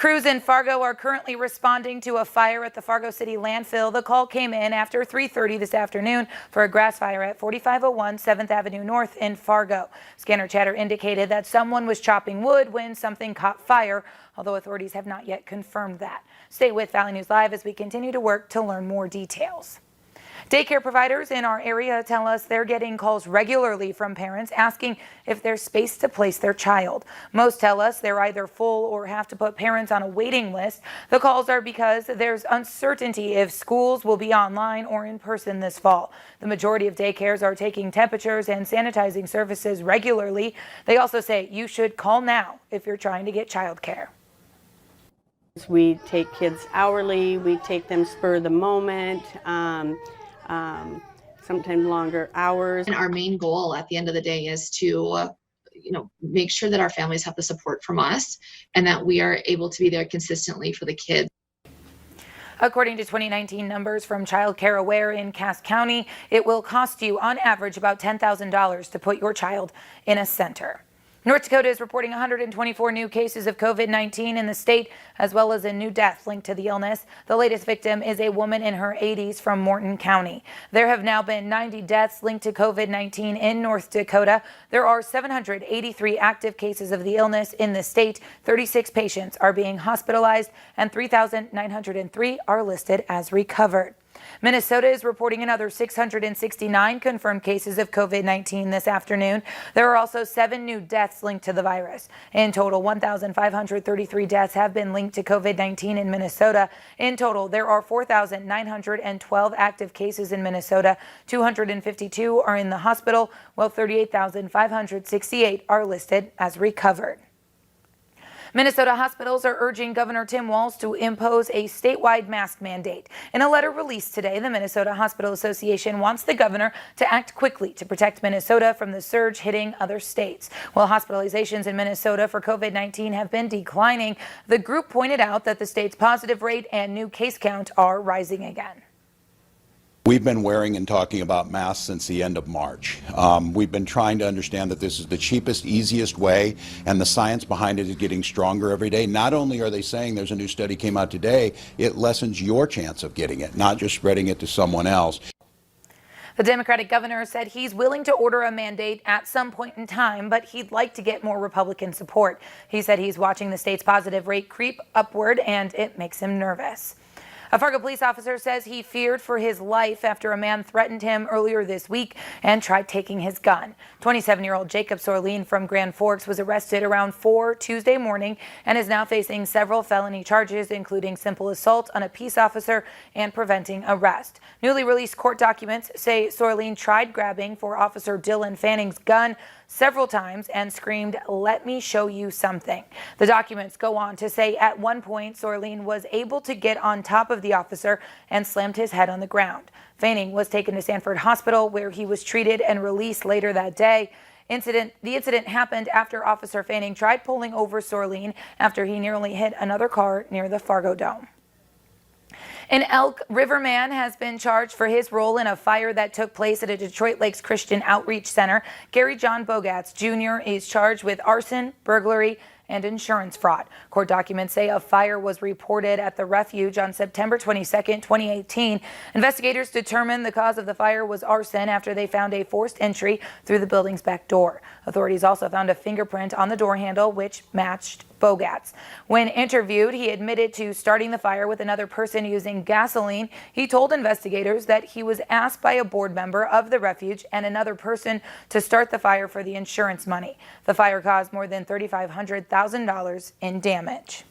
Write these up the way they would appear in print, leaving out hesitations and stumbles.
Crews in Fargo are currently responding to a fire at the Fargo City landfill. The call came in after 3:30 this afternoon for a grass fire at 4501 7th Avenue North in Fargo. Scanner chatter indicated that someone was chopping wood when something caught fire, although authorities have not yet confirmed that. Stay with Valley News Live as we continue to work to learn more details. Daycare providers in our area tell us they're getting calls regularly from parents asking if there's space to place their child. Most tell us they're either full or have to put parents on a waiting list. The calls are because there's uncertainty if schools will be online or in person this fall. The majority of daycares are taking temperatures and sanitizing services regularly. They also say you should call now if you're trying to get childcare. We take kids hourly, we take them spur of the moment. Sometimes longer hours. And our main goal at the end of the day is to make sure that our families have the support from us and that we are able to be there consistently for the kids. According to 2019 numbers from Child Care Aware in Cass County, it will cost you on average about $10,000 to put your child in a center. North Dakota is reporting 124 new cases of COVID-19 in the state, as well as a new death linked to the illness. The latest victim is a woman in her 80s from Morton County. There have now been 90 deaths linked to COVID-19 in North Dakota. There are 783 active cases of the illness in the state. 36 patients are being hospitalized, and 3,903 are listed as recovered. Minnesota is reporting another 669 confirmed cases of COVID-19 this afternoon. There are also 7 new deaths linked to the virus. In total, 1,533 deaths have been linked to COVID-19 in Minnesota. In total, there are 4,912 active cases in Minnesota. 252 are in the hospital, while 38,568 are listed as recovered. Minnesota hospitals are urging Governor Tim Walz to impose a statewide mask mandate. In a letter released today, the Minnesota Hospital Association wants the governor to act quickly to protect Minnesota from the surge hitting other states. While hospitalizations in Minnesota for COVID-19 have been declining, the group pointed out that the state's positive rate and new case count are rising again. We've been wearing and talking about masks since the end of March. We've been trying to understand that this is the cheapest, easiest way, and the science behind it is getting stronger every day. Not only are they saying, there's a new study came out today, it lessens your chance of getting it, not just spreading it to someone else. The Democratic governor said he's willing to order a mandate at some point in time, but he'd like to get more Republican support. He said he's watching the state's positive rate creep upward, and it makes him nervous. A Fargo police officer says he feared for his life after a man threatened him earlier this week and tried taking his gun. 27-year-old Jacob Sorleen from Grand Forks was arrested around 4 Tuesday morning and is now facing several felony charges, including simple assault on a peace officer and preventing arrest. Newly released court documents say Sorleen tried grabbing for Officer Dylan Fanning's gun several times and screamed, "Let me show you something." The documents go on to say at one point Sorleen was able to get on top of the officer and slammed his head on the ground. Fanning was taken to Sanford Hospital, where he was treated and released later that day. The incident happened after Officer Fanning tried pulling over Sorleen after he nearly hit another car near the Fargo Dome. An Elk River man has been charged for his role in a fire that took place at a Detroit Lakes Christian Outreach Center. Gary John Bogatz Jr. is charged with arson, burglary, and insurance fraud. Court documents say a fire was reported at the refuge on September 22, 2018. Investigators determined the cause of the fire was arson after they found a forced entry through the building's back door. Authorities also found a fingerprint on the door handle, which matched Bogatz. When interviewed, he admitted to starting the fire with another person using gasoline. He told investigators that he was asked by a board member of the refuge and another person to start the fire for the insurance money. The fire caused more than $3,500,000 in damage.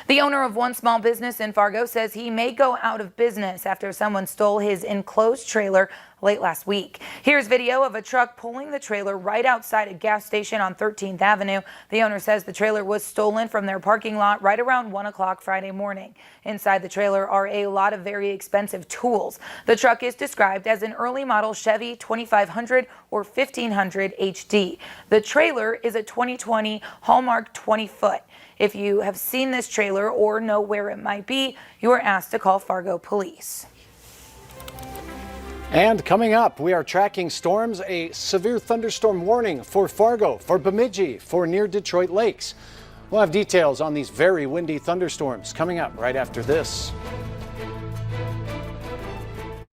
The owner of one small business in Fargo says he may go out of business after someone stole his enclosed trailer late last week. Here's video of a truck pulling the trailer right outside a gas station on 13th Avenue. The owner says the trailer was stolen from their parking lot right around 1 o'clock Friday morning. Inside the trailer are a lot of very expensive tools. The truck is described as an early model Chevy 2500 or 1500 HD. The trailer is a 2020 Hallmark 20-foot. If you have seen this trailer or know where it might be, you are asked to call Fargo Police. And coming up, we are tracking storms, a severe thunderstorm warning for Fargo, for Bemidji, for near Detroit Lakes. We'll have details on these very windy thunderstorms coming up right after this.